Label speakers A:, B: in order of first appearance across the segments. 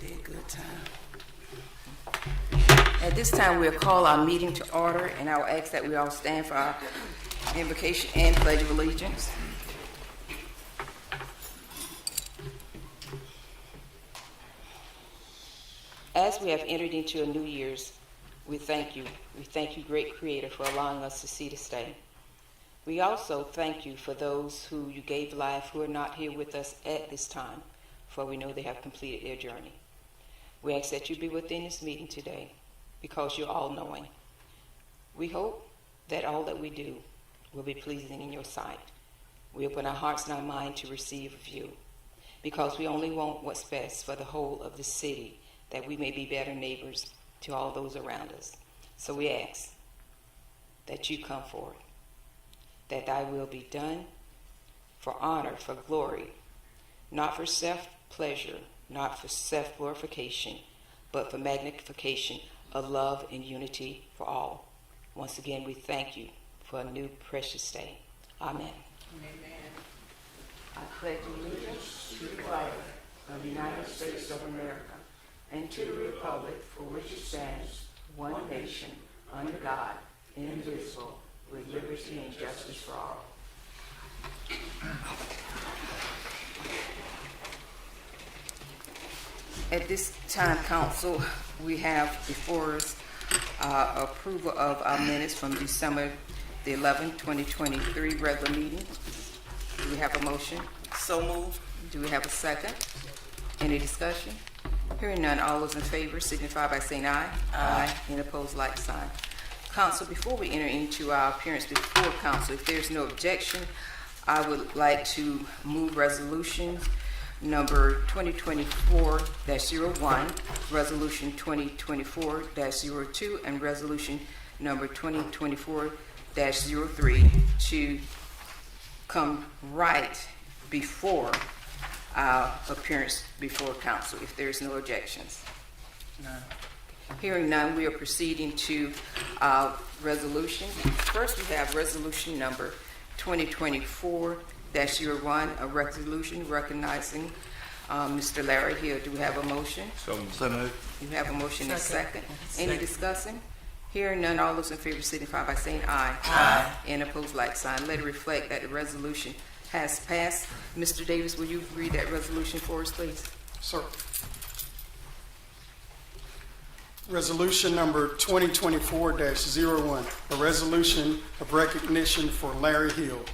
A: Did good time. At this time, we'll call our meeting to order, and I will ask that we all stand for our invocation and pledge of allegiance. As we have entered into a new year's, we thank you. We thank you, great Creator, for allowing us to see this day. We also thank you for those who you gave life who are not here with us at this time, for we know they have completed their journey. We ask that you be within this meeting today, because you're all-knowing. We hope that all that we do will be pleasing in your sight. We open our hearts and our mind to receive of you, because we only want what's best for the whole of the city, that we may be better neighbors to all those around us. So we ask that you come forward, that thy will be done for honor, for glory, not for self-pleasure, not for self-glorification, but for magnification of love and unity for all. Once again, we thank you for a new precious day. Amen. Amen. I pledge allegiance to the flag of the United States of America and to the republic for which it stands, one nation, under God, indivisible, with liberty and justice for all. At this time, Council, we have before us approval of our minutes from December the 11th, 2023 regular meeting. Do we have a motion?
B: So moved.
A: Do we have a second? Any discussion? Hearing none, all those in favor signify by saying aye. Aye. Any opposed, like sign. Council, before we enter into our appearance before Council, if there's no objection, I would like to move resolution number 2024-01, resolution 2024-02, and resolution number 2024-03 to come right before our appearance before Council, if there's no objections.
B: None.
A: Hearing none, we are proceeding to resolution. First, we have resolution number 2024-01, a resolution recognizing Mr. Larry Hill. Do we have a motion?
B: So moved.
A: You have a motion and a second. Any discussion? Hearing none, all those in favor signify by saying aye.
B: Aye.
A: And opposed, like sign. Let it reflect that the resolution has passed. Mr. Davis, will you read that resolution for us, please?
C: Sir. Resolution number 2024-01, a resolution of recognition for Larry Hill.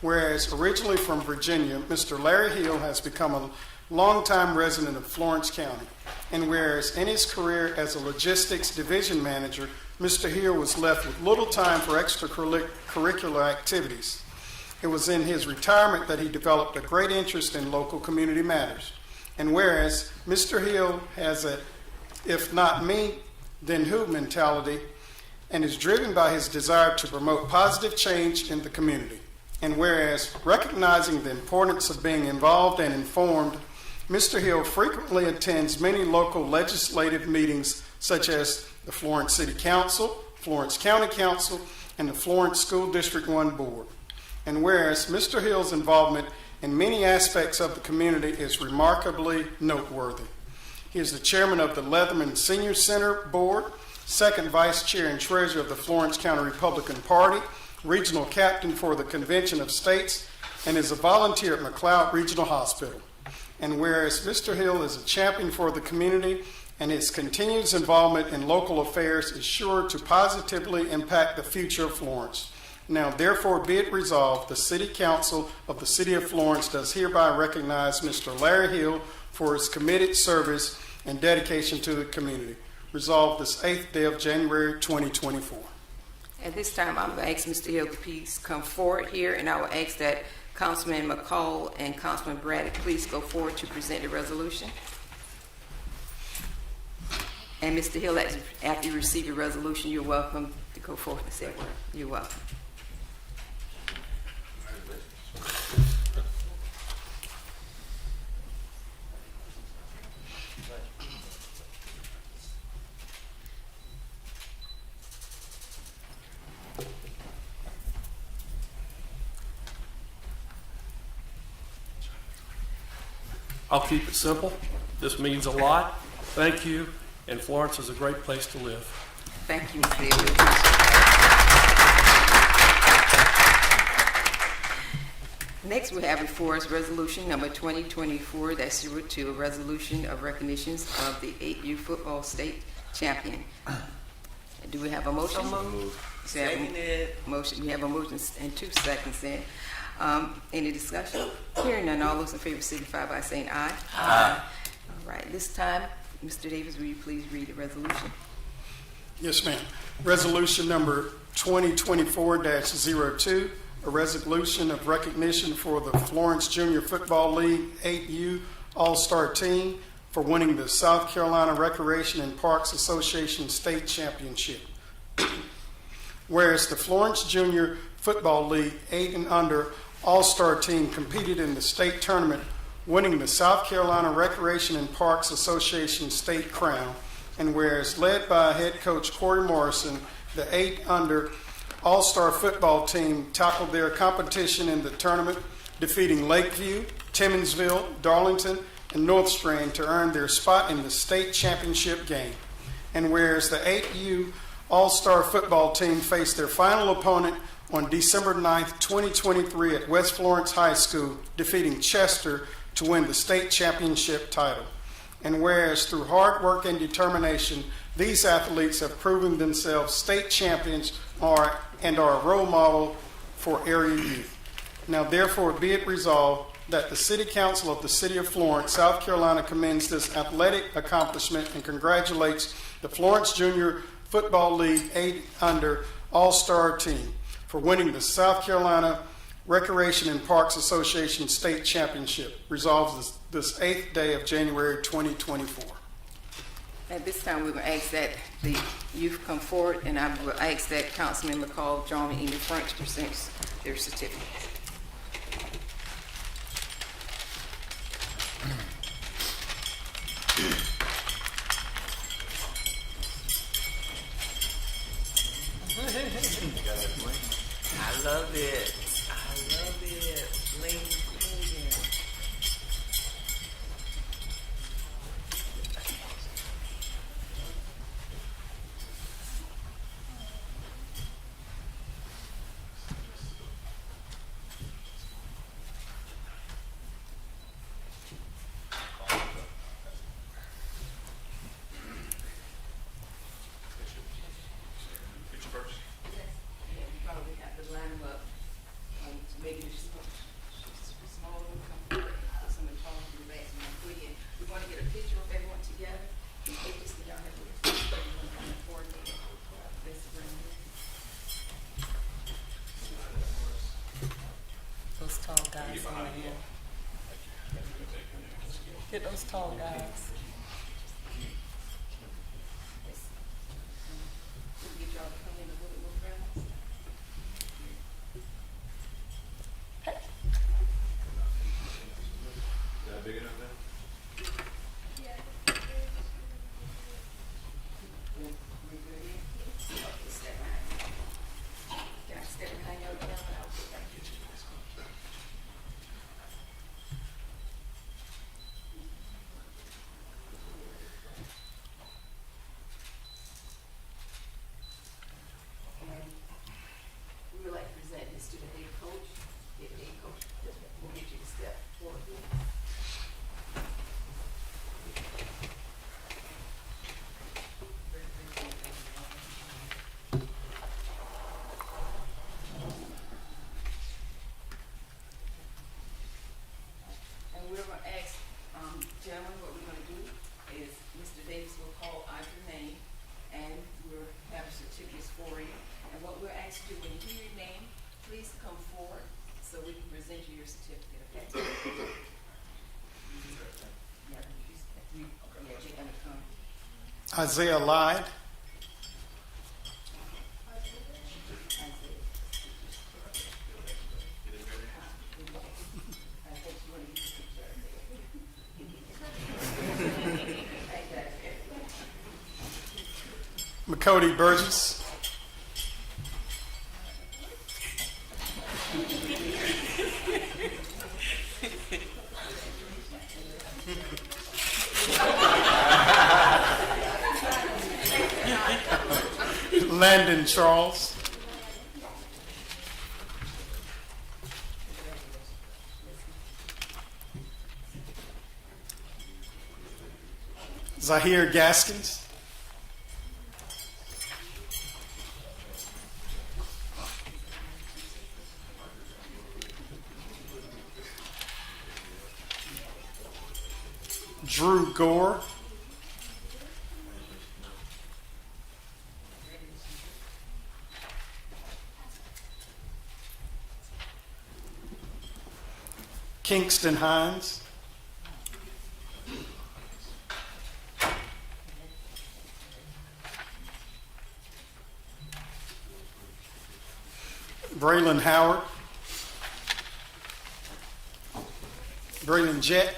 C: Whereas originally from Virginia, Mr. Larry Hill has become a longtime resident of Florence County. And whereas in his career as a logistics division manager, Mr. Hill was left with little time for extracurricular activities. It was in his retirement that he developed a great interest in local community matters. And whereas Mr. Hill has a if not me, then who mentality, and is driven by his desire to promote positive change in the community. And whereas recognizing the importance of being involved and informed, Mr. Hill frequently attends many local legislative meetings such as the Florence City Council, Florence County Council, and the Florence School District 1 Board. And whereas Mr. Hill's involvement in many aspects of the community is remarkably noteworthy. He is the chairman of the Leatherman Senior Center Board, second vice chair and treasurer of the Florence County Republican Party, regional captain for the Convention of States, and is a volunteer at McLeod Regional Hospital. And whereas Mr. Hill is a champion for the community and his continuous involvement in local affairs is sure to positively impact the future of Florence. Now, therefore, be it resolved, the City Council of the City of Florence does hereby recognize Mr. Larry Hill for his committed service and dedication to the community. Resolved this 8th day of January 2024.
A: At this time, I'm going to ask Mr. Hill to please come forward here, and I will ask that Councilman McCall and Councilman Braddock please go forward to present the resolution. And Mr. Hill, after you receive your resolution, you're welcome to go forward and say a word. You're welcome.
D: I'll keep it simple. This means a lot. Thank you, and Florence is a great place to live.
A: Thank you, Mr. Davis. Next, we have before us resolution number 2024-02, a resolution of recognitions of the 8U football state champion. Do we have a motion?
B: So moved.
A: Seconded. Motion. We have a motion and 2 seconds in. Any discussion? Hearing none, all those in favor signify by saying aye. Aye. All right. This time, Mr. Davis, will you please read the resolution?
C: Yes, ma'am. Resolution number 2024-02, a resolution of recognition for the Florence Junior Football League 8U All-Star Team for winning the South Carolina Recreation and Parks Association State Championship. Whereas the Florence Junior Football League 8 and under All-Star Team competed in the state tournament, winning the South Carolina Recreation and Parks Association State Crown, and whereas led by head coach Corey Morrison, the 8 under All-Star football team tackled their competition in the tournament, defeating Lakeview, Timminsville, Darlington, and North Strand to earn their spot in the state championship game. And whereas the 8U All-Star football team faced their final opponent on December 9th, 2023 at West Florence High School, defeating Chester to win the state championship title. And whereas through hard work and determination, these athletes have proven themselves state champions and are a role model for area youth. Now therefore be it resolved that the City Council of the City of Florence, South Carolina commends this athletic accomplishment and congratulates the Florence Junior Football League 8 under All-Star team for winning the South Carolina Recreation and Parks Association State Championship. Resolves this 8th day of January 2024.
A: At this time, we're going to ask that the youth come forward, and I will ask that Councilman McCall, John, and Amy French present their certificates.
B: I love it. I love it. Ladies,
E: Those tall guys on the hill. Get those tall guys.
A: Get y'all to come in a little bit more friendly. We would like to present this to the head coach. The head coach will get you to step forward. And we're going to ask, gentlemen, what we're going to do is Mr. Davis will call out your name, and we'll have certificates for you. And what we're asked to do, when you hear your name, please come forward so we can present you your certificate, okay? Yeah, you're gonna come.
C: Isaiah Lyde, McCody Burgess, Landon Charles. Zahir Gaskins. Drew Gore. Kingston Hines. Braylon Howard. Braylon Jett.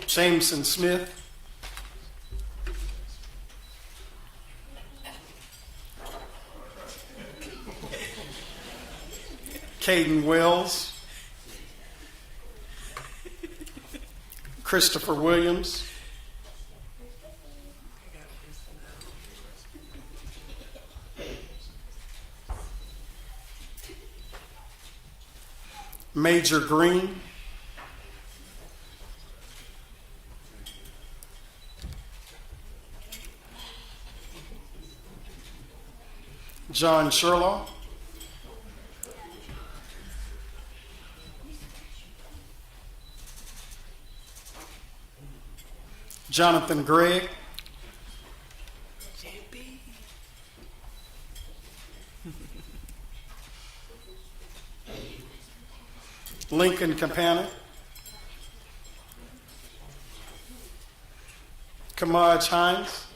C: Jameson Smith. Caden Wells. Christopher Williams. Major Green. John Sherlaw. Jonathan Gregg. Lincoln Campana. Kamaj Hines.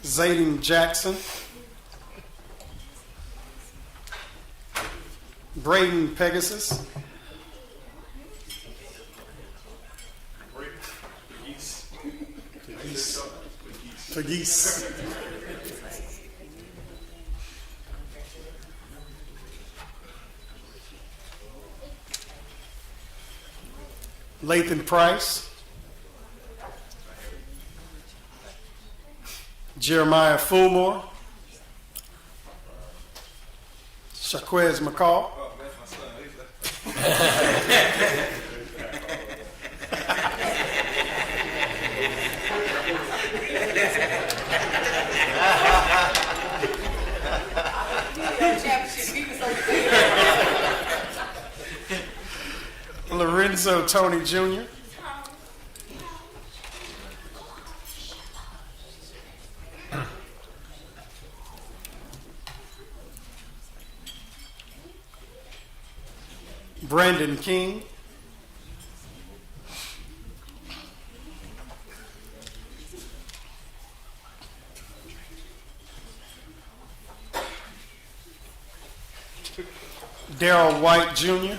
C: Zayden Jackson. Braden Pegasus. Pegasus. Lathan Price. Jeremiah Fulmore. Shaquez McCall. Lorenzo Tony Jr. Brandon King. Darrell White Jr.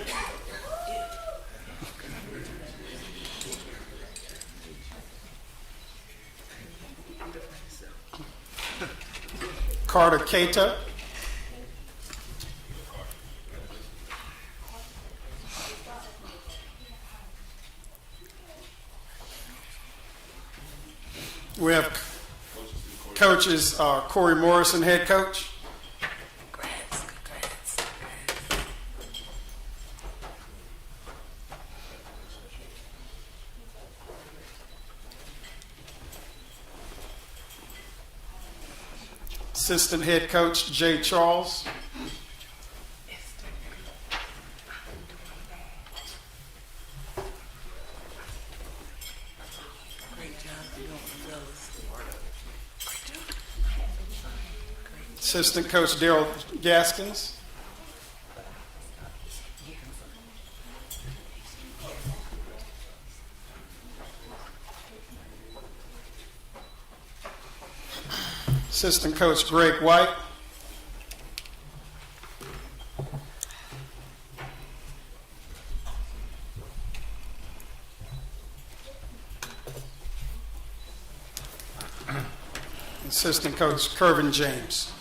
C: Carter Cato. We have coaches, Corey Morrison, head coach. Assistant head coach, Jay Charles. Assistant coach, Daryl Gaskins. Assistant coach, Greg White. assistant coach Kervin James.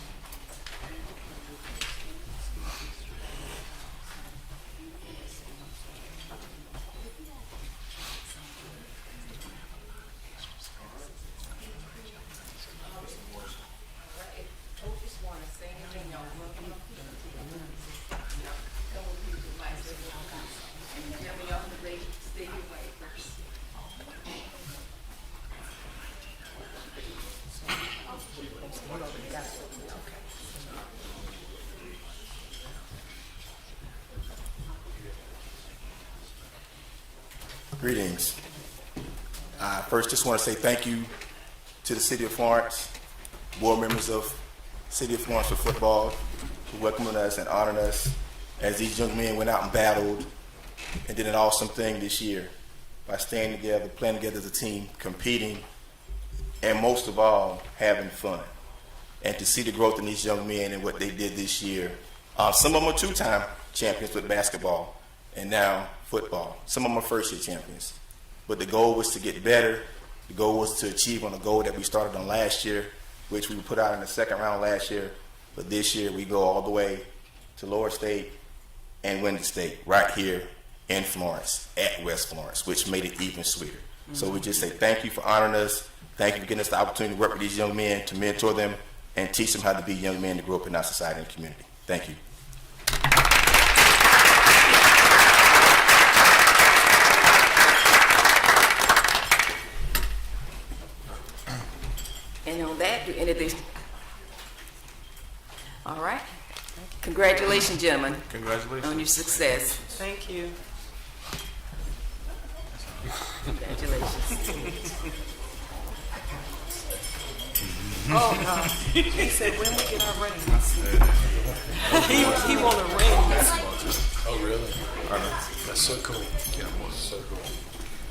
F: Greetings. First, just want to say thank you to the City of Florence, board members of City of Florence for football, for welcoming us and honoring us as these young men went out and battled and did an awesome thing this year by staying together, playing together as a team, competing, and most of all, having fun. And to see the growth in these young men and what they did this year. Some of them are two-time champions with basketball and now football. Some of them are first-year champions. But the goal was to get better. The goal was to achieve on a goal that we started on last year, which we put out in the second round last year. But this year we go all the way to Lower State and win the state right here in Florence, at West Florence, which made it even sweeter. Mm-hmm. So we just say thank you for honoring us. Thank you for giving us the opportunity to work with these young men, to mentor them, and teach them how to be young men to grow up in our society and community. Thank you.
A: And on that, you ended this. All right. Congratulations, gentlemen.
B: Congratulations.
A: On your success.
E: Thank you.
A: Congratulations.
E: Oh, he said when we get our rings. He want a ring.
G: Oh, really? That's so cool. Yeah, so cool.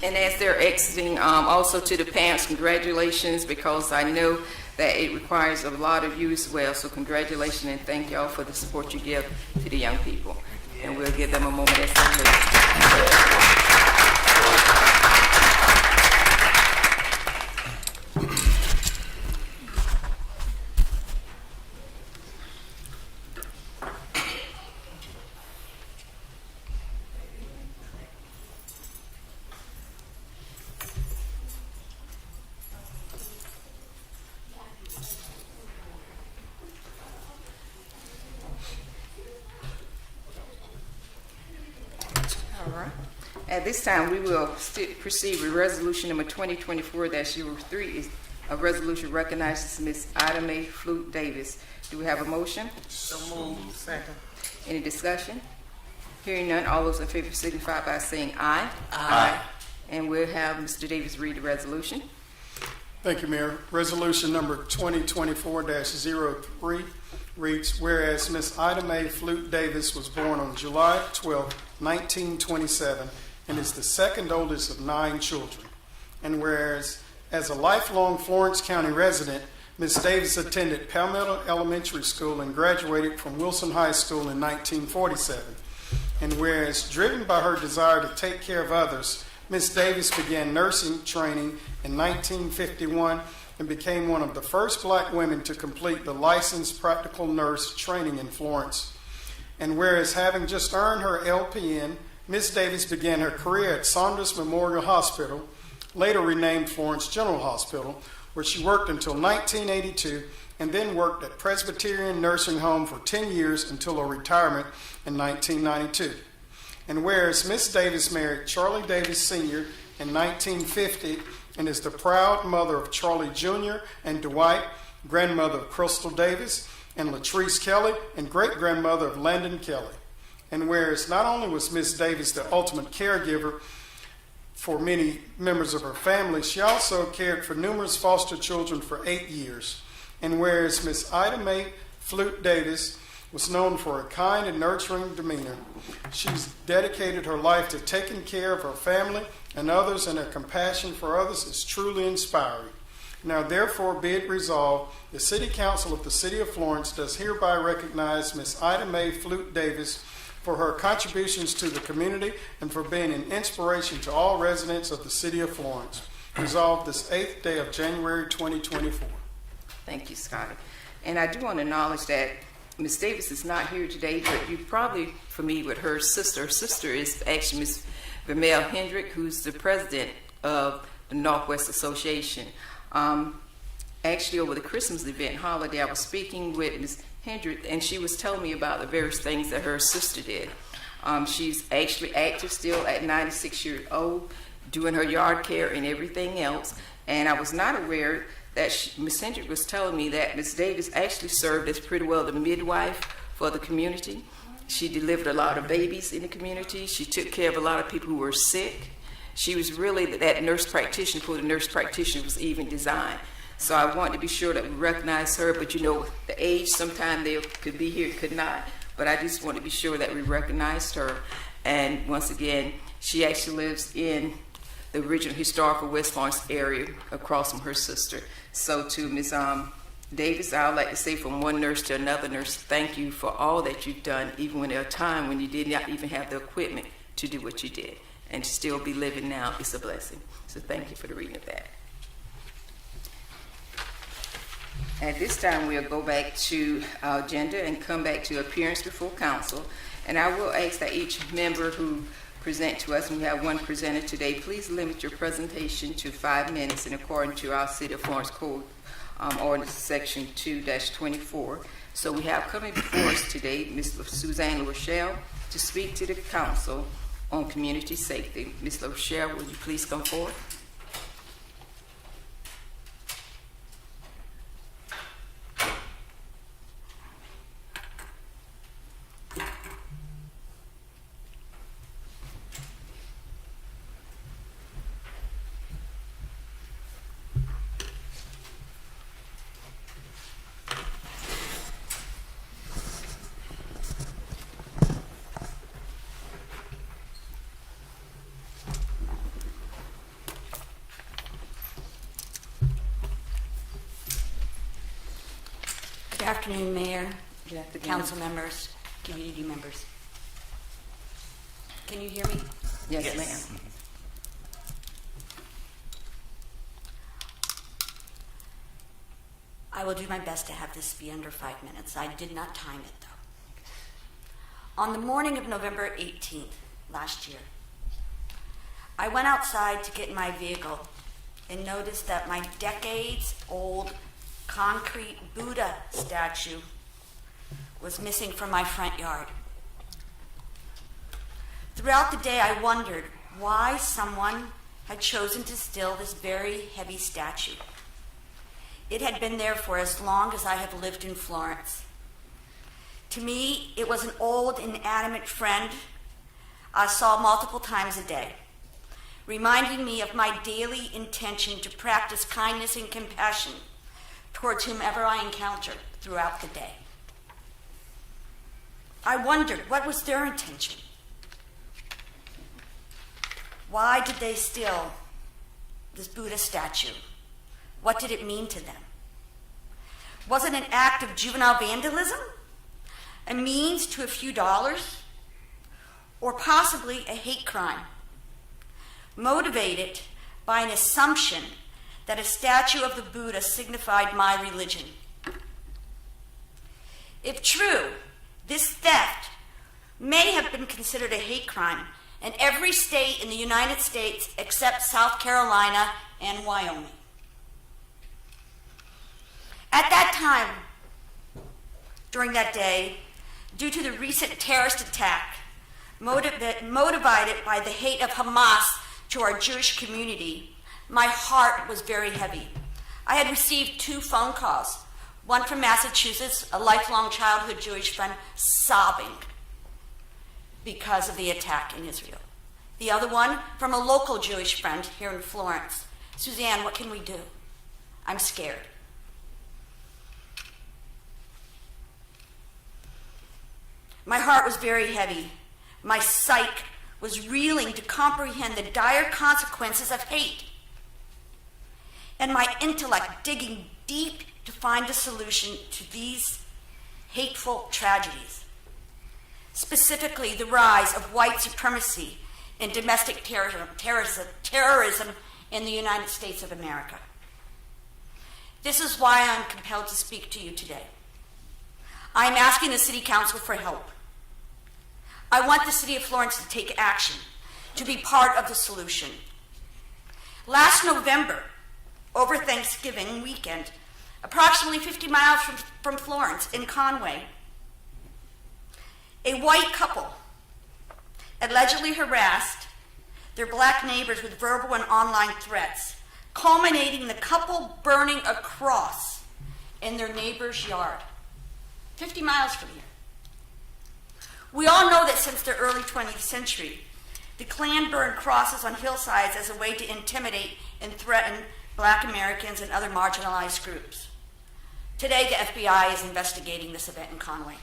A: And as they're exiting, also to the parents, congratulations, because I know that it requires a lot of you as well. So congratulations and thank y'all for the support you give to the young people. And we'll give them a moment as they leave. At this time, we will proceed with resolution number 2024-03, is a resolution recognizes Ms. Ida Mae Flute Davis. Do we have a motion?
E: So moved. Second.
A: Any discussion? Hearing none, all those in favor signify by saying aye.
E: Aye.
A: And we'll have Mr. Davis read the resolution.
C: Thank you, Mayor. Resolution number 2024-03 reads, whereas Ms. Ida Mae Flute Davis was born on July 12, 1927, and is the second oldest of 9 children. And whereas, as a lifelong Florence County resident, Ms. Davis attended Palmetto Elementary School and graduated from Wilson High School in 1947. And whereas, driven by her desire to take care of others, Ms. Davis began nursing training in 1951 and became one of the first black women to complete the licensed practical nurse training in Florence. And whereas, having just earned her LPN, Ms. Davis began her career at Saunders Memorial Hospital, later renamed Florence General Hospital, where she worked until 1982 and then worked at Presbyterian Nursing Home for 10 years until her retirement in 1992. And whereas Ms. Davis married Charlie Davis Sr. in 1950 and is the proud mother of Charlie Jr. and Dwight, grandmother of Crystal Davis, and Latrice Kelly, and great-grandmother of Landon Kelly. And whereas not only was Ms. Davis the ultimate caregiver for many members of her family, she also cared for numerous foster children for 8 years. And whereas Ms. Ida Mae Flute Davis was known for a kind and nurturing demeanor, she's dedicated her life to taking care of her family and others, and her compassion for others is truly inspiring. Now, therefore, be it resolved, the City Council of the City of Florence does hereby recognize Ms. Ida Mae Flute Davis for her contributions to the community and for being an inspiration to all residents of the City of Florence. Resolved this 8th day of January 2024.
A: Thank you, Scotty. And I do want to acknowledge that Ms. Davis is not here today, but you're probably familiar with her sister. Her sister is actually Ms. Vermeil Hendrick, who's the president of the Northwest Association. Actually, over the Christmas event holiday, I was speaking with Ms. Hendrick, and she was telling me about the various things that her sister did. She's actually active still at 96 years old, doing her yard care and everything else. And I was not aware that Ms. Hendrick was telling me that Ms. Davis actually served as pretty well the midwife for the community. She delivered a lot of babies in the community. She took care of a lot of people who were sick. She was really that nurse practitioner before the nurse practitioner was even designed. So I wanted to be sure that we recognize her, but you know, the age, sometimes they could be here, could not. But I just want to be sure that we recognized her. And once again, she actually lives in the original historical West Florence area across from her sister. So to Ms. Davis, I would like to say from one nurse to another nurse, thank you for all that you've done, even when there are times when you did not even have the equipment to do what you did. And to still be living now is a blessing. So thank you for the reading of that. At this time, we'll go back to our agenda and come back to appearance before council. And I will ask that each member who present to us, and we have one presenter today, please limit your presentation to 5 minutes in accordance to our City of Florence Code Ordinance Section 2-24. So we have coming before us today Ms. Suzanne Rochelle to speak to the council on community safety. Ms. Rochelle, will you please come forward?
H: Good afternoon, Mayor,
A: Good afternoon.
H: council members, community members. Can you hear me?
A: Yes, ma'am.
H: I will do my best to have this be under 5 minutes. I did not time it, though. On the morning of November 18th last year, I went outside to get in my vehicle and noticed that my decades-old concrete Buddha statue was missing from my front yard. Throughout the day, I wondered why someone had chosen to steal this very heavy statue. It had been there for as long as I have lived in Florence. To me, it was an old, inanimate friend I saw multiple times a day, reminding me of my daily intention to practice kindness and compassion towards whomever I encounter throughout the day. I wondered, what was their intention? Why did they steal this Buddha statue? What did it mean to them? Was it an act of juvenile vandalism? A means to a few dollars? Or possibly a hate crime, motivated by an assumption that a statue of the Buddha signified my religion? If true, this theft may have been considered a hate crime in every state in the United States except South Carolina and Wyoming. At that time, during that day, due to the recent terrorist attack, motivated by the hate of Hamas to our Jewish community, my heart was very heavy. I had received 2 phone calls, one from Massachusetts, a lifelong childhood Jewish friend, sobbing because of the attack in Israel. The other one from a local Jewish friend here in Florence. Suzanne, what can we do? I'm scared. My heart was very heavy. My psyche was reeling to comprehend the dire consequences of hate, and my intellect digging deep to find a solution to these hateful tragedies, specifically the rise of white supremacy and domestic terrorism in the United States of America. This is why I'm compelled to speak to you today. I'm asking the City Council for help. I want the City of Florence to take action, to be part of the solution. Last November, over Thanksgiving weekend, approximately 50 miles from Florence in Conway, a white couple allegedly harassed their black neighbors with verbal and online threats, culminating in the couple burning a cross in their neighbor's yard, 50 miles from here. We all know that since the early 20th century, the Klan burned crosses on hillsides as a way to intimidate and threaten Black Americans and other marginalized groups. Today, the FBI is investigating this event in Conway.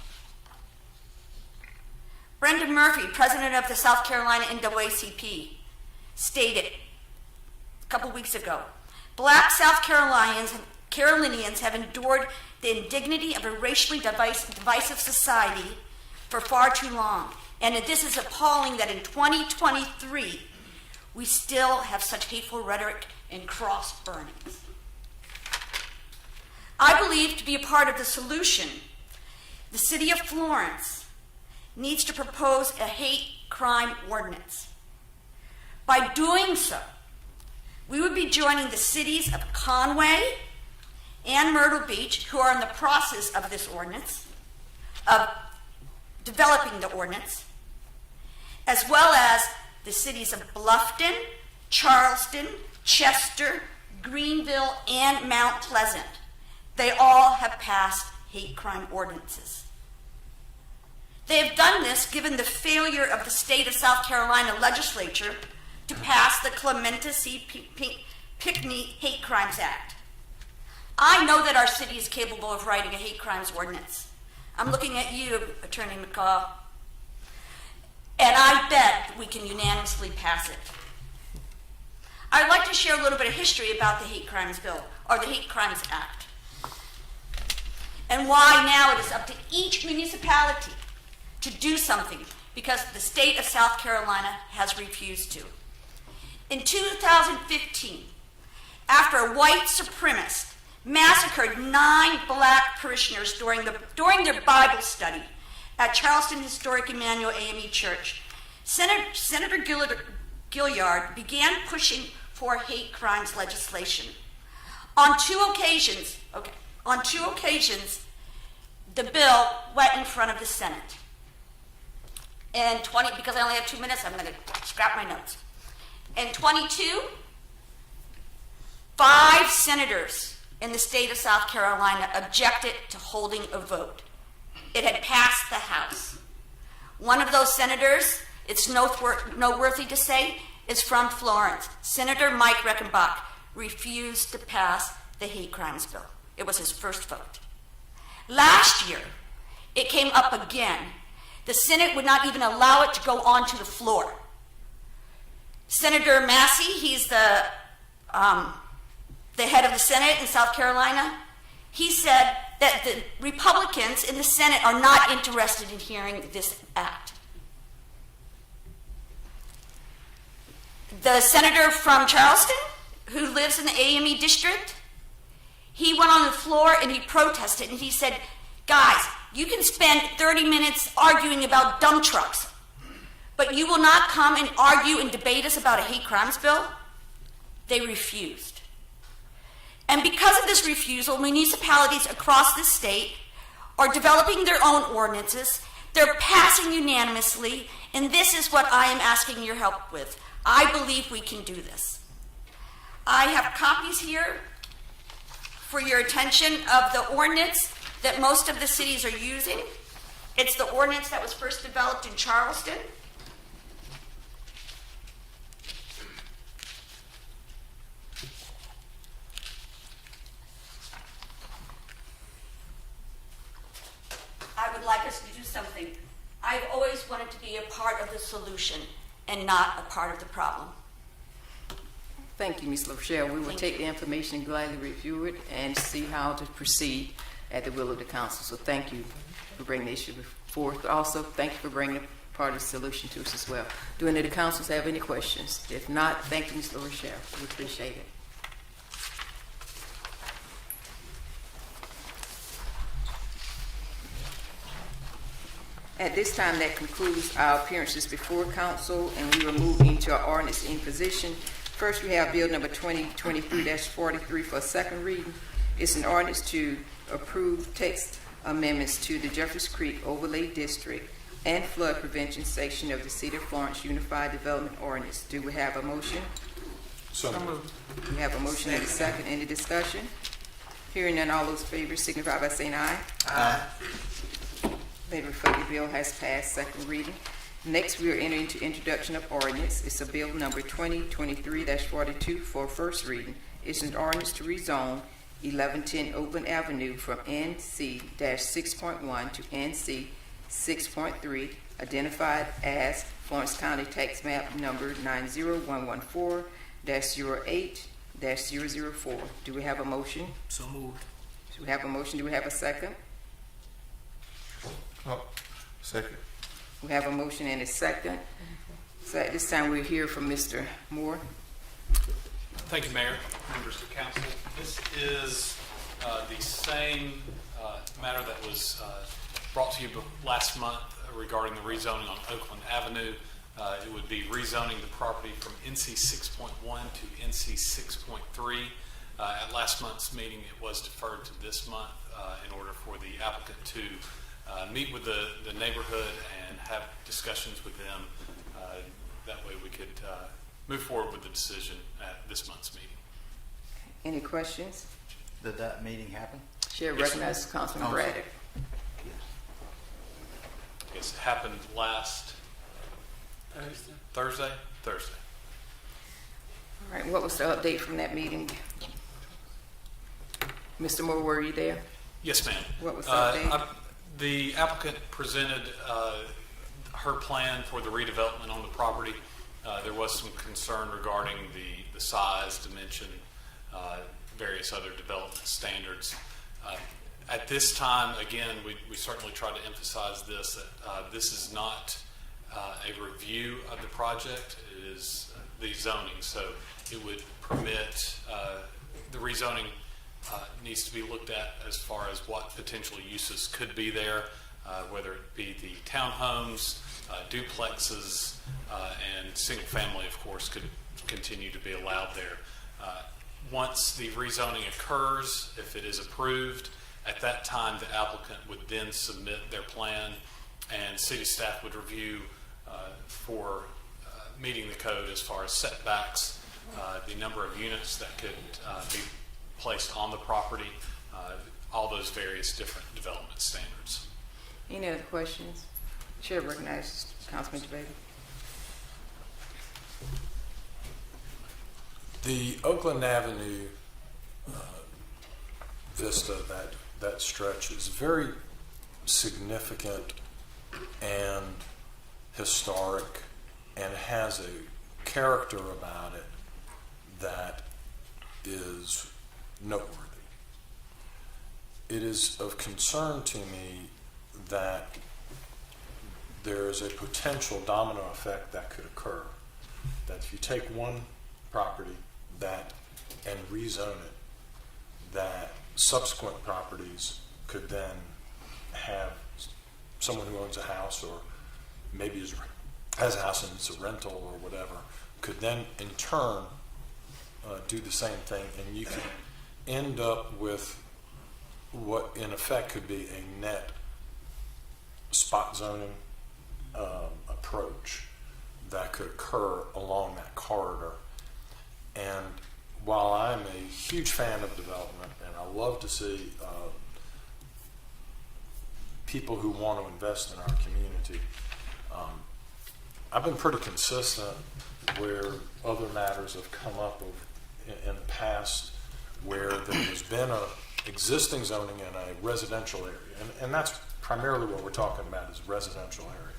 H: Brenda Murphy, president of the South Carolina NAACP, stated a couple weeks ago, Black South Carolinians have endured the indignity of a racially divisive society for far too long. And this is appalling that in 2023, we still have such hateful rhetoric and cross burnings. I believe to be a part of the solution, the City of Florence needs to propose a hate crime ordinance. By doing so, we would be joining the cities of Conway and Myrtle Beach, who are in the process of this ordinance, of developing the ordinance, as well as the cities of Bluffton, Charleston, Chester, Greenville, and Mount Pleasant. They all have passed hate crime ordinances. They have done this given the failure of the state of South Carolina legislature to pass the Clementa C. Pinckney Hate Crimes Act. I know that our city is capable of writing a hate crimes ordinance. I'm looking at you, Attorney McCaw, and I bet we can unanimously pass it. I'd like to share a little bit of history about the Hate Crimes Bill, or the Hate Crimes Act, and why now it is up to each municipality to do something because the state of South Carolina has refused to. In 2015, after a white supremacist massacred 9 black parishioners during their Bible study at Charleston Historic Emmanuel AME Church, Senator Gilliard began pushing for hate crimes legislation. On two occasions, the bill went in front of the Senate. Because I only have 2 minutes, I'm going to scrap my notes. In 22, 5 senators in the state of South Carolina objected to holding a vote. It had passed the House. One of those senators, it's noteworthy to say, is from Florence. Senator Mike Reckenbach refused to pass the hate crimes bill. It was his first vote. Last year, it came up again. The Senate would not even allow it to go onto the floor. Senator Massey, he's the head of the Senate in South Carolina, he said that the Republicans in the Senate are not interested in hearing this act. The senator from Charleston, who lives in the AME district, he went on the floor and he protested and he said, guys, you can spend 30 minutes arguing about dump trucks, but you will not come and argue and debate us about a hate crimes bill? They refused. And because of this refusal, municipalities across the state are developing their own ordinances. They're passing unanimously, and this is what I am asking your help with. I believe we can do this. I have copies here for your attention of the ordinance that most of the cities are using. It's the ordinance that was first developed in Charleston. I would like us to do something. I've always wanted to be a part of the solution and not a part of the problem.
A: Thank you, Ms. LaRochelle. We will take the information and gladly review it and see how to proceed at the will of the council. So thank you for bringing the issue forth. But also, thank you for bringing part of the solution to us as well. Do any of the councils have any questions? If not, thank you, Ms. LaRochelle. We appreciate it. At this time, that concludes our appearances before council, and we will move into our ordinance in position. First, we have Bill number 2023-43 for a second reading. It's an ordinance to approve text amendments to the Jeffers Creek Overlay District and flood prevention section of the City of Florence Unified Development Ordinance. Do we have a motion?
G: So moved.
A: We have a motion and a second. Any discussion? Hearing none, all those in favor signify by saying aye.
B: Aye.
A: Let it reflect the bill has passed second reading. Next, we are entering into introduction of ordinance. It's a bill number 2023-42 for first reading. It's an ordinance to rezone 1110 Oakland Avenue from NC-6.1 to NC 6.3, identified as Florence County Tax Map number 90114-08-004. Do we have a motion?
B: So moved.
A: Do we have a motion? Do we have a second?
F: Oh, second.
A: We have a motion and a second. So at this time, we'll hear from Mr. Moore.
I: Thank you, Mayor, members of council. This is the same matter that was brought to you last month regarding the rezoning on Oakland Avenue. It would be rezoning the property from NC 6.1 to NC 6.3. At last month's meeting, it was deferred to this month in order for the applicant to meet with the neighborhood and have discussions with them. That way we could move forward with the decision at this month's meeting.
A: Any questions?
J: Did that meeting happen?
A: Chair
I: Yes,
A: recognizes Councilman
J: Oh,
A: Braddock.
I: Yes, it happened last Thursday.
A: All right, what was the update from that meeting? Mr. Moore, were you there?
I: Yes, ma'am.
A: What was the update?
I: The applicant presented her plan for the redevelopment on the property. There was some concern regarding the size, dimension, various other development standards. At this time, again, we certainly try to emphasize this, that this is not a review of the project. It is the zoning, so it would permit the rezoning needs to be looked at as far as what potential uses could be there, whether it be the townhomes, duplexes, and single family, of course, could continue to be allowed there. Once the rezoning occurs, if it is approved, at that time the applicant would then submit their plan and city staff would review for meeting the code as far as setbacks, the number of units that could be placed on the property, all those various different development standards.
A: Any other questions? Chair recognizes Councilman DeBaby.
G: The Oakland Avenue vista, that stretch is very significant and historic and has a character about it that is noteworthy. It is of concern to me that there is a potential domino effect that could occur. That if you take one property and rezone it, that subsequent properties could then have someone who owns a house or maybe has a house and it's a rental or whatever, could then in turn do the same thing, and you could end up with what in effect could be a net spot zoning approach that could occur along that corridor. And while I'm a huge fan of development and I love to see people who want to invest in our community, I've been pretty consistent where other matters have come up in the past where there has been a existing zoning in a residential area, and that's primarily what we're talking about is residential area,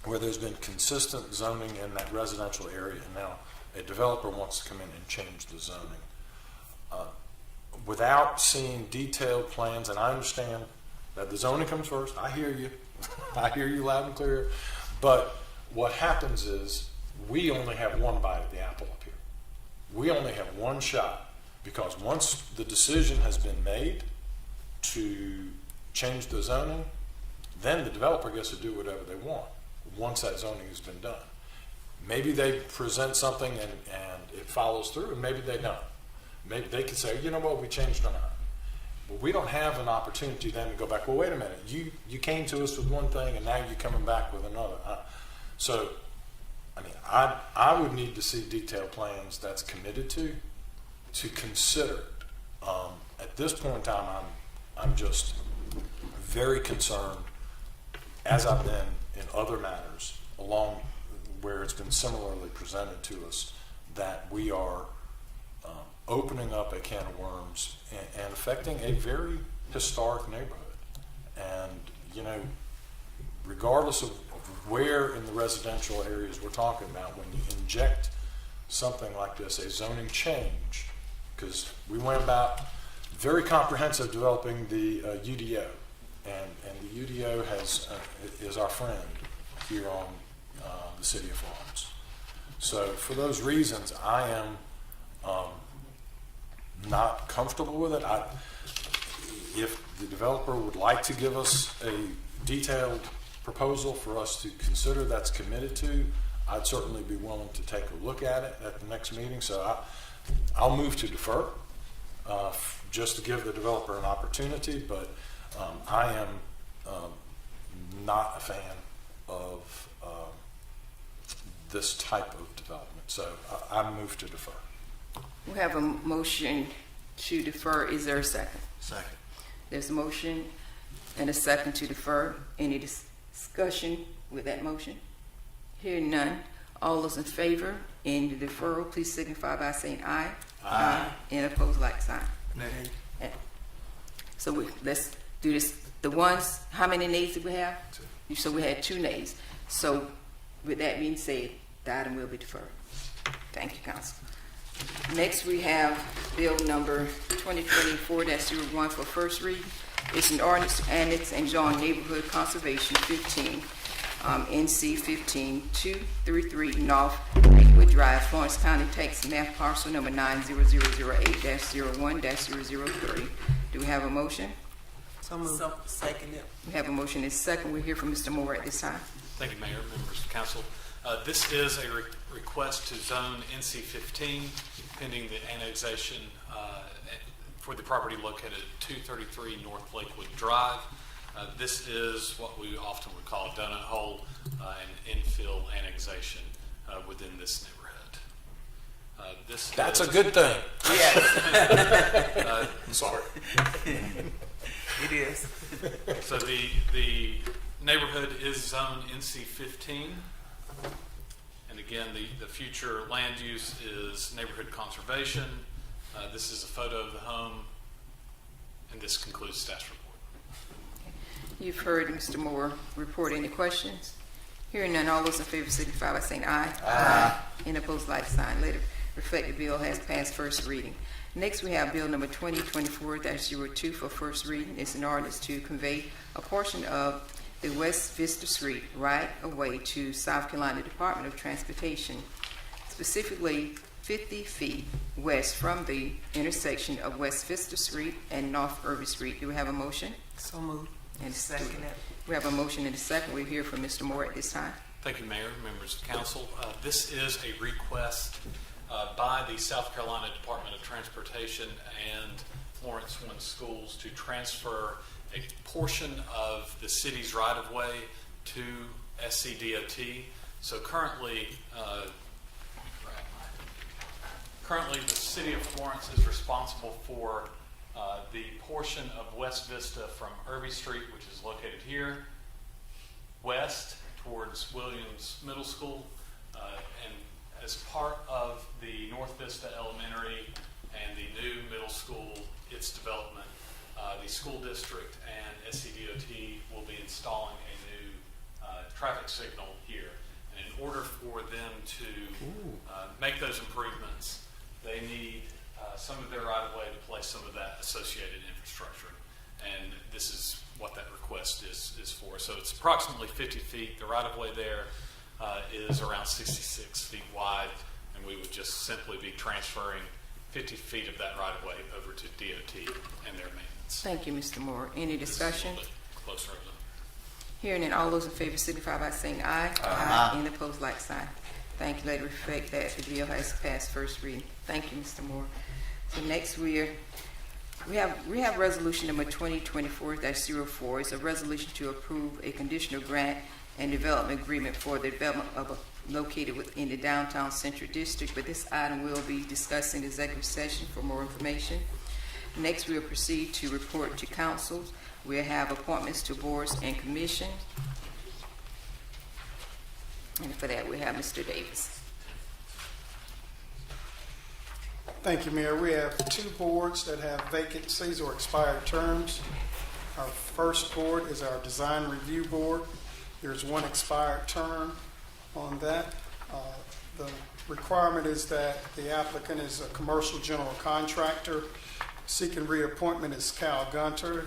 G: where there's been consistent zoning in that residential area, and now a developer wants to come in and change the zoning. Without seeing detailed plans, and I understand that the zoning comes first, I hear you, I hear you loud and clear, but what happens is we only have one bite at the apple up here. We only have one shot, because once the decision has been made to change the zoning, then the developer gets to do whatever they want once that zoning has been done. Maybe they present something and it follows through, and maybe they don't. Maybe they can say, you know what, we changed our mind. But we don't have an opportunity then to go back, well, wait a minute, you came to us with one thing and now you're coming back with another. So, I mean, I would need to see detailed plans that's committed to consider it. At this point in time, I'm just very concerned, as I've been in other matters along where it's been similarly presented to us, that we are opening up a can of worms and affecting a very historic neighborhood. And, you know, regardless of where in the residential areas we're talking about, when you inject something like this, a zoning change, because we went about very comprehensive developing the UDO, and the UDO is our friend here on the city of Florence. So for those reasons, I am not comfortable with it. If the developer would like to give us a detailed proposal for us to consider that's committed to, I'd certainly be willing to take a look at it at the next meeting. So I'll move to defer just to give the developer an opportunity, but I am not a fan of this type of development. So I move to defer.
A: We have a motion to defer. Is there a second?
J: Second.
A: There's a motion and a second to defer. Any discussion with that motion? Hearing none. All those in favor in the deferral, please signify by saying aye. Aye. And opposed, like sign.
B: Nay.
A: So let's do this. The ones, how many nays did we have? Two. So we had 2 nays. So with that being said, the item will be deferred. Thank you, Council. Next, we have Bill number 2024-01 for first reading. It's an ordinance to annex and join Neighborhood Conservation 15, NC 15-233 North Lakewood Drive, Florence County, Texas, map parcel number 90008-01-003. Do we have a motion?
E: So moved. Second it.
A: We have a motion and a second. We'll hear from Mr. Moore at this time.
I: Thank you, Mayor, members of council. This is a request to zone NC 15 pending the annexation for the property located at 233 North Lakewood Drive. This is what we often would call a donut hole, an infill annexation within this neighborhood.
G: That's a good thing.
B: Yes.
G: Sorry.
B: It is.
I: So the neighborhood is zone NC 15. And again, the future land use is neighborhood conservation. This is a photo of the home, and this concludes staff's report.
A: You've heard Mr. Moore report. Any questions? Hearing none, all those in favor signify by saying aye. Aye. Any opposed, like sign. Let it reflect the bill has passed first reading. Next, we have Bill number 2024-02 for first reading. It's an ordinance to convey a portion of the West Vista Street right-of-way to South Carolina Department of Transportation, specifically 50 feet west from the intersection of West Vista Street and North Irving Street. Do we have a motion?
E: So moved.
A: And
E: Second it.
A: we have a motion and a second. We'll hear from Mr. Moore at this time.
I: Thank you, Mayor, members of council. This is a request by the South Carolina Department of Transportation and Florence One Schools to transfer a portion of the city's right-of-way to SCDOT. So currently the city of Florence is responsible for the portion of West Vista from Irving Street, which is located here, west towards Williams Middle School, and as part of the North Vista Elementary and the new middle school, its development, the school district and SCDOT will be installing a new traffic signal here. And in order for them to make those improvements, they need some of their right-of-way to place some of that associated infrastructure. And this is what that request is for. So it's approximately 50 feet. The right-of-way there is around 66 feet wide, and we would just simply be transferring 50 feet of that right-of-way over to DOT and their maintenance.
A: Thank you, Mr. Moore. Any discussion?
I: This is a little bit closer of them.
A: Hearing none, all those in favor signify by saying aye. Aye. Any opposed, like sign. Thank you. Let it reflect that the bill has passed first reading. Thank you, Mr. Moore. So next we have resolution number 2024-04. It's a resolution to approve a conditional grant and development agreement for the development of a located within the downtown central district. But this item will be discussed in executive session for more information. Next, we will proceed to report to councils. We'll have appointments to boards and commissions. And for that, we have Mr. Davis.
C: Thank you, Mayor. We have 2 boards that have vacancies or expired terms. Our first board is our Design Review Board. There's 1 expired term on that. The requirement is that the applicant is a commercial general contractor. Seeking reappointment is Cal Gunter.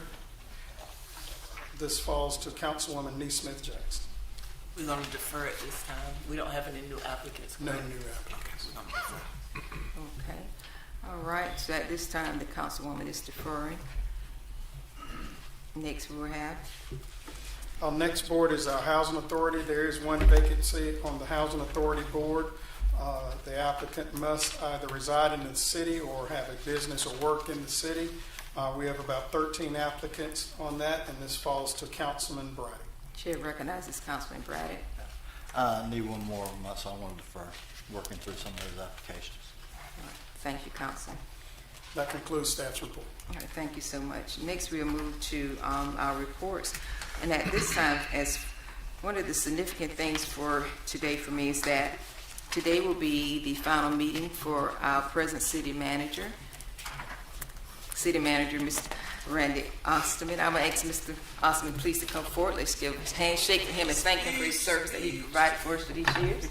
C: This falls to Councilwoman Neesmith Jackson.
E: We're going to defer it this time. We don't have any new applicants.
C: No
E: correct?
C: new applicants.
E: Okay, we're gonna defer.
A: Okay. All right. So at this time, the councilwoman is deferring. Next, we will have.
C: Our next board is our Housing Authority. There is 1 vacancy on the Housing Authority Board. The applicant must either reside in the city or have a business or work in the city. We have about 13 applicants on that, and this falls to Councilman Brady.
A: Chair recognizes Councilman Braddock.
J: I need 1 more month, so I want to defer working through some of those applications.
A: Thank you, Council.
C: That concludes staff's report.
A: All right, thank you so much. Next, we'll move to our reports. And at this time, as one of the significant things for today for me is that today will be the final meeting for our present city manager, Mr. Randy Osterman. I'm going to ask Mr. Osterman please to come forward. Let's give a handshake to him and thank him for his service that he provided for us for these years.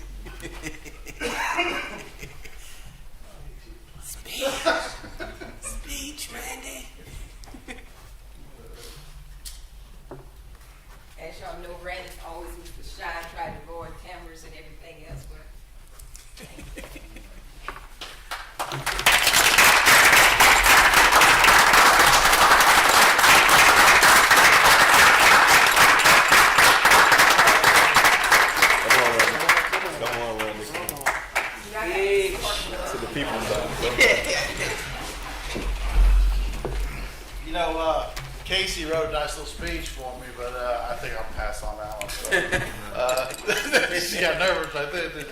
E: Speech, Randy.
A: As y'all know, Randy's always Mr. Shy, tried to avoid cameras and everything else, but
K: Casey wrote a nice little speech for me, but I think I'll pass on that one. So, she got nervous, I think.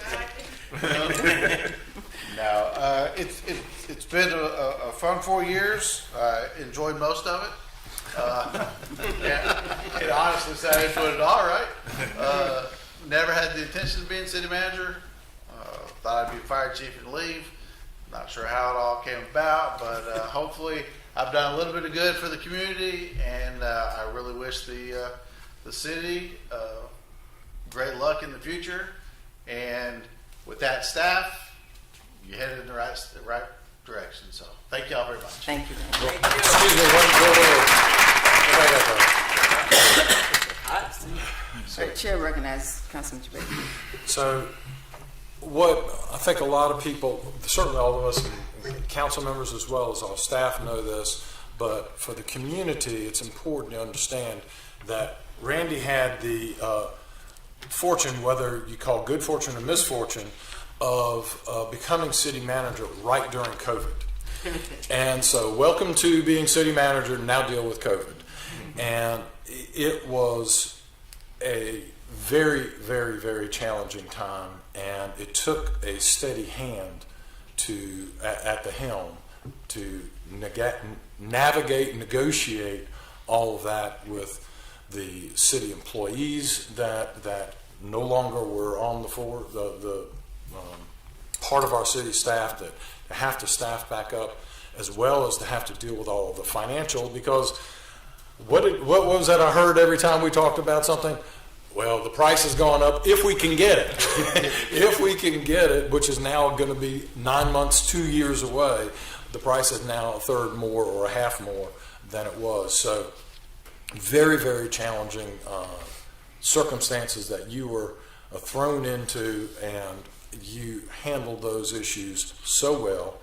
K: No, it's been a fun 4 years. I enjoyed most of it. And honestly say I enjoyed it all right. Never had the intention of being city manager. Thought I'd be fire chief and leave. Not sure how it all came about, but hopefully I've done a little bit of good for the community, and I really wish the city great luck in the future. And with that staff, you're headed in the right direction. So thank y'all very much.
A: thank you.
G: Excuse me,
A: So, Chair recognizes Councilman Jabez.
G: So what I think a lot of people, certainly all of us, and council members as well as all staff know this, but for the community, it's important to understand that Randy had the fortune, whether you call good fortune or misfortune, of becoming city manager right during COVID. And so welcome to being city manager, now deal with COVID. And it was a very, very, very challenging time, and it took a steady hand at the helm to navigate, negotiate all of that with the city employees that no longer were on the part of our city staff that have to staff back up, as well as to have to deal with all of the financial, because what was that I heard every time we talked about something? Well, the price has gone up if we can get it. If we can get it, which is now going to be 9 months, 2 years away, the price is now a third more or a half more than it was. So very, very challenging circumstances that you were thrown into, and you handled those issues so well,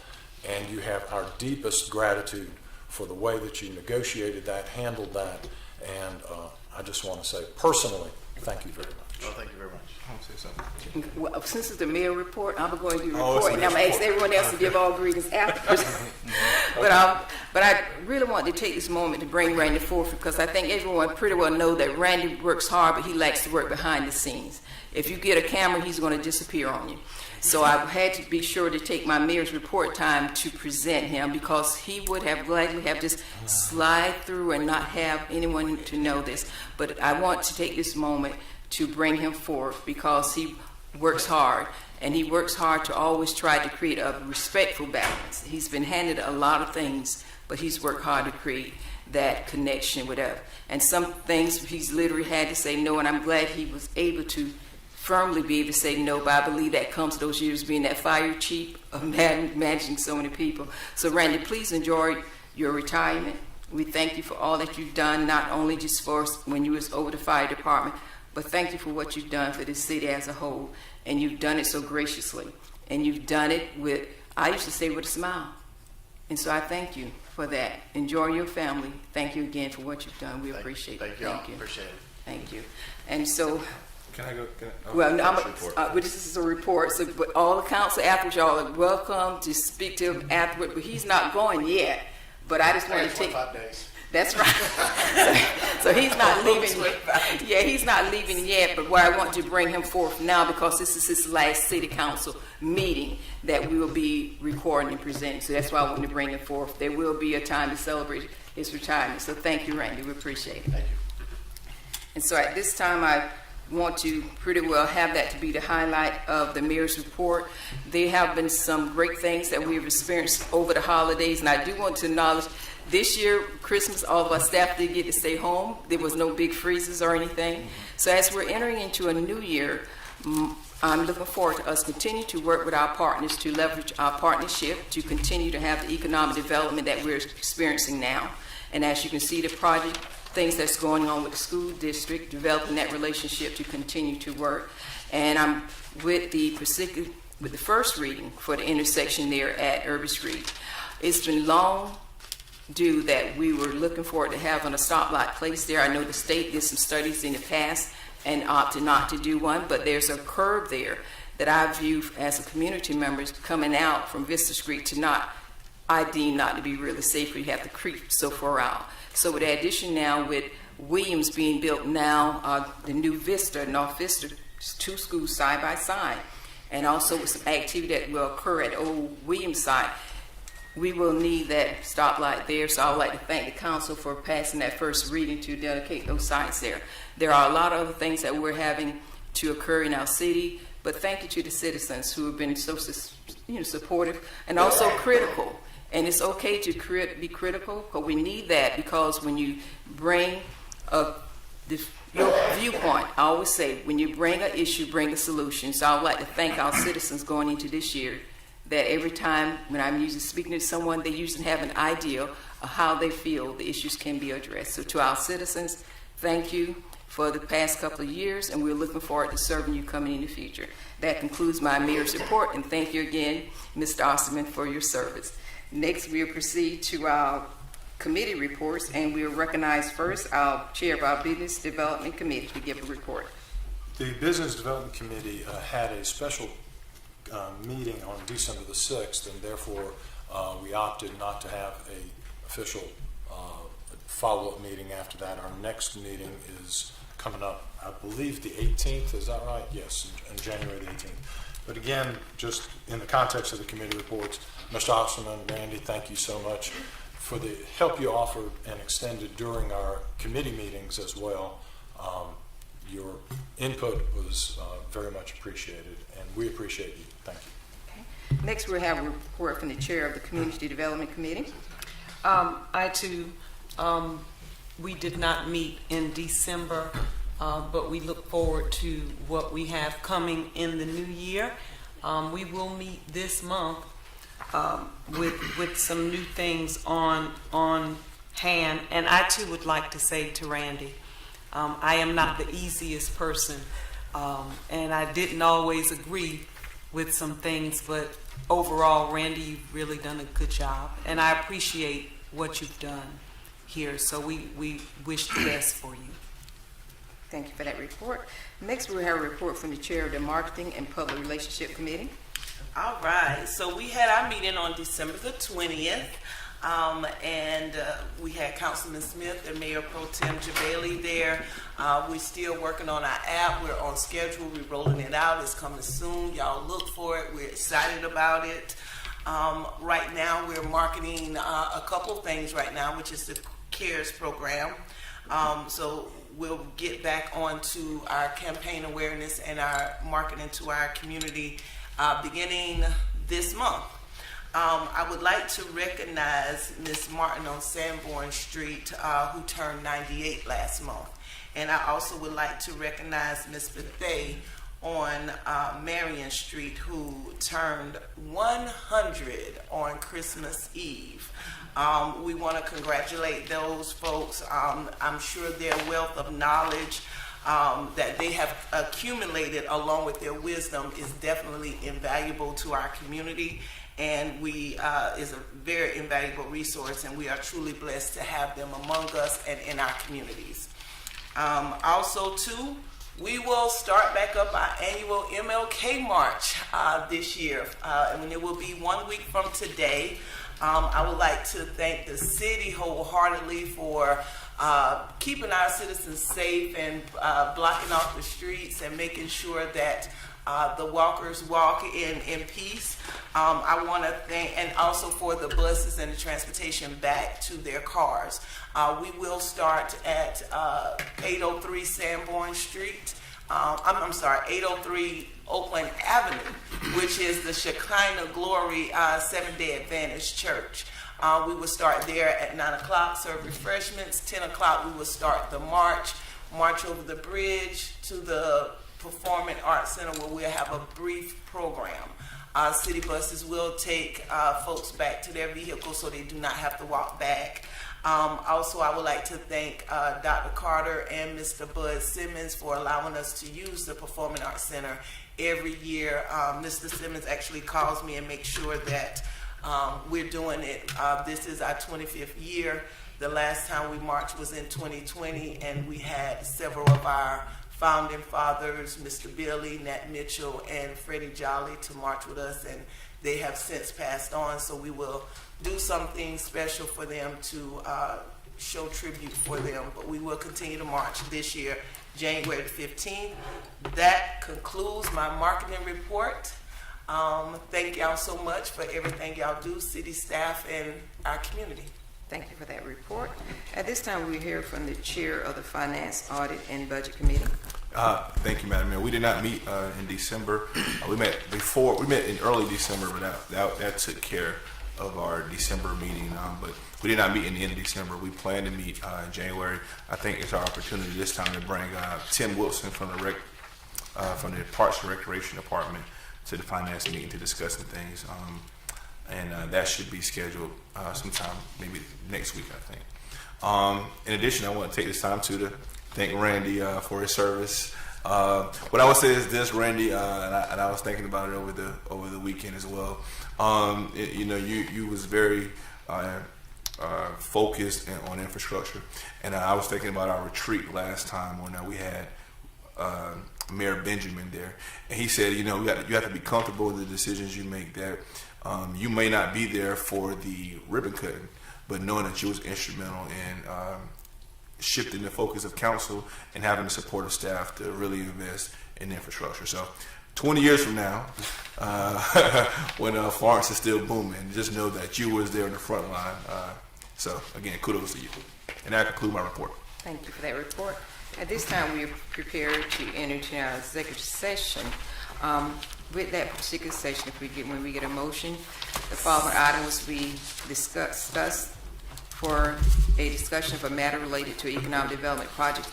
G: and you have our deepest gratitude for the way that you negotiated that, handled that, and I just want to say personally, thank you very much.
K: Well, thank you very much. I want to say something.
A: Well, since it's the mayor report, I'm going to do a
G: Oh, it's
A: report, and I'm going to ask everyone else to give all greetings afterwards. But I really want to take this moment to bring Randy forth, because I think everyone pretty well know that Randy works hard, but he likes to work behind the scenes. If you get a camera, he's going to disappear on you. So I had to be sure to take my mayor's report time to present him, because he would have gladly have just slide through and not have anyone to know this. But I want to take this moment to bring him forth, because he works hard, and he works hard to always try to create a respectful balance. He's been handed a lot of things, but he's worked hard to create that connection with us. And some things he's literally had to say no, and I'm glad he was able to firmly be able to say no, but I believe that comes to those years being that fire chief of managing so many people. So Randy, please enjoy your retirement. We thank you for all that you've done, not only just for us when you was over the fire department, but thank you for what you've done for this city as a whole. And you've done it so graciously. And you've done it with, I used to say, with a smile. And so I thank you for that. Enjoy your family. Thank you again for what you've done. We appreciate it.
K: Thank you. Appreciate it.
A: Thank you. And so,
B: Can I go?
A: well, this is a report. So, but all the council afterwards, y'all are welcome to speak to him afterward. But he's not going yet. But I just want to take.
K: 25 days.
A: That's right. So he's not leaving yet. Yeah, he's not leaving yet, but where I want to bring him forth now, because this is his last city council meeting that we will be recording and presenting. So that's why I want to bring him forth. There will be a time to celebrate his retirement. So thank you, Randy. We appreciate it.
K: Thank you.
A: And so at this time, I want to pretty well have that to be the highlight of the mayor's report. There have been some great things that we've experienced over the holidays, and I do want to acknowledge this year, Christmas, all of our staff did get to stay home. There was no big freezes or anything. So as we're entering into a new year, I'm looking forward to us continue to work with our partners to leverage our partnership to continue to have the economic development that we're experiencing now. And as you can see, the project, things that's going on with the school district, developing that relationship to continue to work. And I'm with the first reading for the intersection there at Irby Street. It's been long due that we were looking forward to having a stoplight placed there. I know the state did some studies in the past and opted not to do one, but there's a curb there that I view as a community member coming out from Vista Street I deem not to be really safe. You have to creep so far out. So with the addition now with Williams being built now, the new Vista, North Vista, two schools side by side, and also with some activity that will occur at Old Williams side, we will need that stoplight there. So I would like to thank the council for passing that first reading to dedicate those sites there. There are a lot of other things that we're having to occur in our city, but thank you to the citizens who have been so supportive and also critical. And it's okay to be critical, because we need that, because when you bring your viewpoint, I always say, when you bring an issue, bring a solution. So I would like to thank our citizens going into this year, that every time when I'm usually speaking to someone, they usually have an idea of how they feel the issues can be addressed. So to our citizens, thank you for the past couple of years, and we're looking forward to serving you coming in the future. That concludes my mayor's report, and thank you again, Mr. Osterman, for your service. Next, we'll proceed to our committee reports, and we'll recognize first our chair of our Business Development Committee to give a report.
G: The Business Development Committee had a special meeting on December the 6th, and therefore we opted not to have an official follow-up meeting after that. Our next meeting is coming up, I believe, the 18th. Is that right? Yes, in January the 18th. But again, just in the context of the committee reports, Mr. Osterman, Randy, thank you so much for the help you offered and extended during our committee meetings as well. Your input was very much appreciated, and we appreciate you. Thank you.
A: Okay. Next, we'll have a report from the chair of the Community Development Committee.
E: I too, we did not meet in December, but we look forward to what we have coming in the new year. We will meet this month with some new things on hand, and I too would like to say to Randy, I am not the easiest person, and I didn't always agree with some things, but overall, Randy, you've really done a good job, and I appreciate what you've done here, so we wish the best for you.
A: Thank you for that report. Next, we have a report from the chair of the Marketing and Public Relationship Committee.
B: All right, so we had our meeting on December the 20th, and we had Councilman Smith and Mayor Pro Tem Jabali there. We're still working on our app. We're on schedule. We're rolling it out. It's coming soon. Y'all look for it. We're excited about it. Right now, we're marketing a couple things right now, which is the CARES program. So we'll get back onto our campaign awareness and our marketing to our community beginning this month. I would like to recognize Miss Martin on Sanborn Street, who turned 98 last month. And I also would like to recognize Miss Bethay on Marion Street, who turned 100 on Christmas Eve. We want to congratulate those folks. I'm sure their wealth of knowledge that they have accumulated along with their wisdom is definitely invaluable to our community, and we is a very invaluable resource, and we are truly blessed to have them among us and in our communities. Also too, we will start back up our annual MLK March this year, and it will be 1 week from today. I would like to thank the city wholeheartedly for keeping our citizens safe and blocking off the streets and making sure that the walkers walk in peace. I want to thank, and also for the buses and the transportation back to their cars. We will start at 803 Sanborn Street. I'm sorry, 803 Oakland Avenue, which is the Shekinah Glory Seventh-day Adventist Church. We will start there at 9 o'clock, serve refreshments. 10 o'clock, we will start the march over the bridge to the Performing Arts Center, where we'll have a brief program. City buses will take folks back to their vehicles so they do not have to walk back. Also, I would like to thank Dr. Carter and Mr. Bud Simmons for allowing us to use the Performing Arts Center every year. Mr. Simmons actually calls me and makes sure that we're doing it. This is our 25th year. The last time we marched was in 2020, and we had several of our founding fathers, Mr. Billy, Nat Mitchell, and Freddie Jolly, to march with us, and they have since passed on, so we will do something special for them to show tribute for them. But we will continue to march this year, January the 15th. That concludes my marketing report. Thank y'all so much for everything y'all do, city staff and our community.
A: Thank you for that report. At this time, we hear from the chair of the Finance, Audit, and Budget Committee.
F: Thank you, Madam Mayor. We did not meet in December. We met in early December, but that took care of our December meeting. But we did not meet in the end of December. We plan to meet in January. I think it's our opportunity this time to bring Tim Wilson from the Parks and Recreation Department to the Finance meeting to discuss some things. And that should be scheduled sometime maybe next week, I think. In addition, I want to take this time to thank Randy for his service. What I would say is this, Randy, and I was thinking about it over the weekend as well. You was very focused on infrastructure, and I was thinking about our retreat last time when we had Mayor Benjamin there, and he said, you have to be comfortable with the decisions you make. That you may not be there for the ribbon cutting, but knowing that you was instrumental in shifting the focus of council and having the support of staff to really invest in infrastructure. So 20 years from now, when Florence is still booming, just know that you was there in the front line. So again, kudos to you. And that concludes my report.
A: Thank you for that report. At this time, we are prepared to enter into our executive session. With that particular session, when we get a motion, the following items will be discussed for a discussion of a matter related to Economic Development Project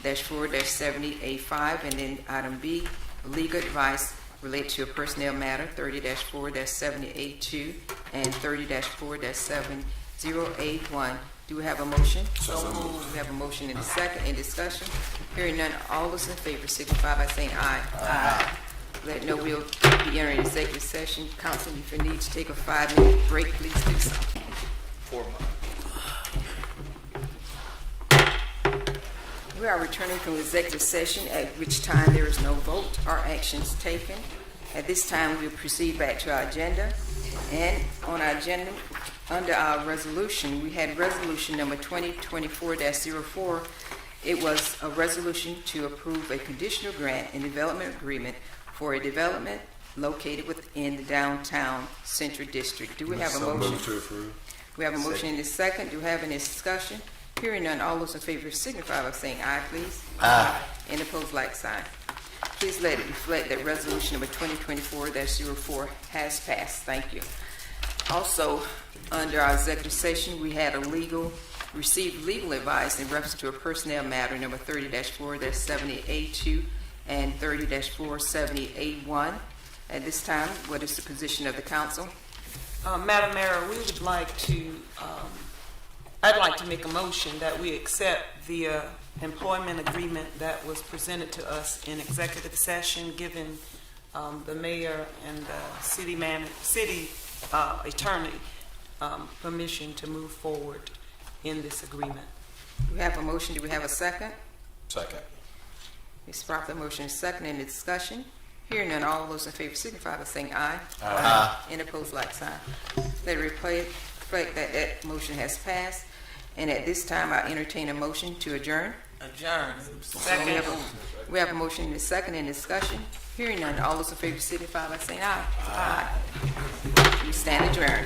A: 30-4-70A5, and then item B, legal advice related to a personnel matter 30-4-70A2 and 30-4-70A1. Do we have a motion?
B: So moved.
A: We have a motion in a second. In discussion, hearing none, all those in favor signify by saying aye. Aye. Let know we'll be entering executive session. Council, if you need to take a 5-minute break, please do so.
K: 4 months.
A: We are returning from executive session, at which time there is no vote or actions taken. At this time, we'll proceed back to our agenda. And on our agenda, under our resolution, we had resolution number 2024-04. It was a resolution to approve a conditional grant and development agreement for a development located within the downtown central district. Do we have a motion?
G: Move to approve.
A: We have a motion in the second. Do we have any discussion? Hearing none, all those in favor signify by saying aye, please. Aye. Any opposed, like sign. Please let it reflect that resolution number 2024-04 has passed. Thank you. Also, under our executive session, we had received legal advice in reference to a personnel matter number 30-4-70A2 and 30-470A1. At this time, what is the position of the council?
E: Madam Mayor, we would like to, I'd like to make a motion that we accept the employment agreement that was presented to us in executive session, giving the mayor and the city attorney permission to move forward in this agreement.
A: We have a motion. Do we have a second?
G: Second.
A: It's proper motion is second. Any discussion? Hearing none, all those in favor signify by saying aye.
F: Aye.
A: Any opposed, like sign. Let it reflect that that motion has passed. And at this time, I entertain a motion to adjourn.
B: Adjourn.
A: So we have a motion in the second in discussion. Hearing none, all those in favor signify by saying aye. Aye. We stand adjourned.